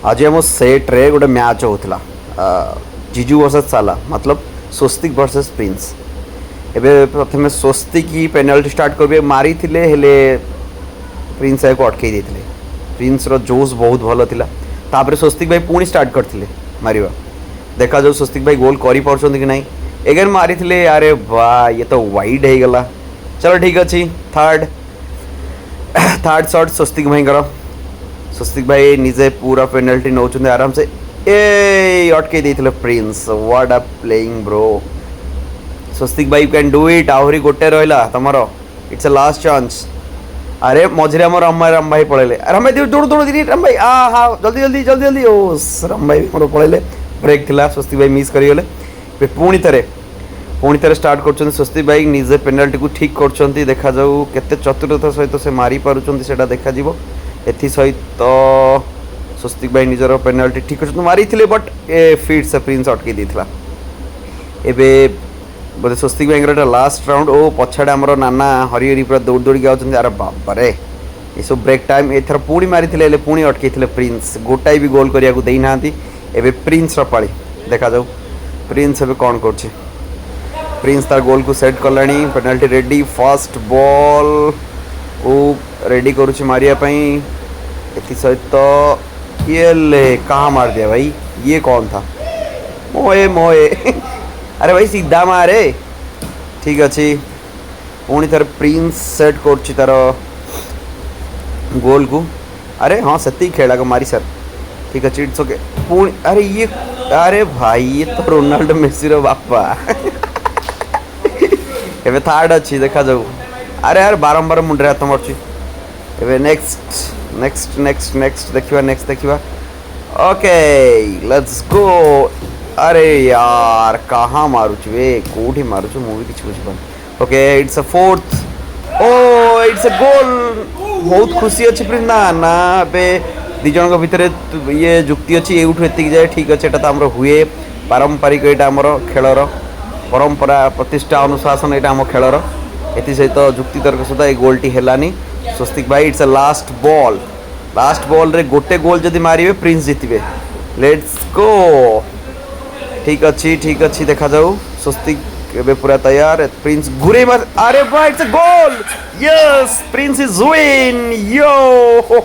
आज आम सेट रे गोटे मैच होता जीजू वर्सेस साला मतलब स्वस्तिक वर्सेस प्रिंस। एबे प्रथम स्वस्तिक ही पेनाल्टी स्टार्ट करेंगे मारी थिले हेले प्रिंस को अटकई देते। प्रिंस रो जोश बहुत भल था। तापर स्वस्तिक भाई पुणी स्टार्ट करते मारिबा। देखा जाऊ स्वस्तिक भाई गोल कर पार्छन्ति कि नहीं। एगेन मारी थिले अरे वाह ये तो वाइड हो गला। चलो ठीक अच्छे थर्ड शॉट स्वस्तिक भाई कर। स्वस्तिक भाई निजे पूरा पेनाल्टी नौ आराम से ए अटकई देते Prince. What a playing bro. Swastik भाई कैन डू इट। आहरी गोटे रहा तुम इट्स अ लास्ट चांस। अरे मझे आम राम भाई पड़े राम भाई दौड़ दौड़ दी राम भाई हाँ जल्दी जल्दी जल्दी जल्दी ओ राम भाई मोर पड़े ब्रेक थिला। स्वस्तिक भाई मिस करगले। पुणी थे स्टार्ट कर स्वस्तिक भाई निजे पेनाल्टी को ठीक कर। देखा जाऊ केते चतुरता सहित से मारी पारुचंती सेटा देखा जीवो। एथि सहित स्वस्तिक भाई निजर पेनाल्टी ठीक कर मारी थिले बट ए फिट से प्रिंस अटकई देथिला। एबे बोले स्वस्तिक भाई लास्ट राउंड ओ पछाड़े आमर नाना हरी हरी पूरा दौड़ दौड़ी आउट। अरे बाबारे ये सब ब्रेक टाइम एथर पुणी मारी पुणी अटकई प्रिंस। गोटाए भी गोल करने को देना। एबे प्रिंस पाली देखा जाऊ प्रिंस एबे कौन कर। प्रिंस तार गोल को set Kalani. Penalty ready first ball ओ रेडी करुच्ची मारिया एथि सहित ये ले कहाँ मार दिया भाई। ये कौन था मोए मोए अरे भाई सीधा मारे ठीक अच्छे। पुणी थर प्रिंस सेट कर तार गोल को। अरे हाँ से खेला को मारी सर ठीक अच्छे इट्स ओके। पुणी अरे ये अरे भाई ये तो रोनाल्डो मेसी रो बापा एबे थर्ड अच्छी देखा जाऊ। अरे यार बारंबार मुंडे हाथ मार्ची। एबे नेक्स्ट नेक्स्ट नेक्स्ट नेक्स्ट देखिवा नेक्स्ट देखिवा। Okay let's go. अरे यार कहाँ मारुचु वे कोठी मारुचु मुझे किसी बुझे। ओके इट्स अ फोर्थ ओ इट्स अ गोल। बहुत खुशी अच्छी प्रिंस ना बे दी जन भितर ये जुक्ति अच्छी एठू एतिक जाए ठीक अच्छे। तो आम हुए पारंपरिक यहाँ आमर खेलर परंपरा प्रतिष्ठा अनुशासन यहाँ आम खेलर एथि सहित जुक्ति तर्क सहित ये गोलटी हेलानी। स्वस्तिक भाई इट्स अ लास्ट बॉल रे गोटे गोल जदि मारे प्रिंस जीतबे। लेट्स गो ठीक अच्छी देखा जाऊ। स्वस्तिक एबे पूरा तैयार। प्रिंस घुरे मार अरे भाई it's a goal. Yes Prince is win यो हो।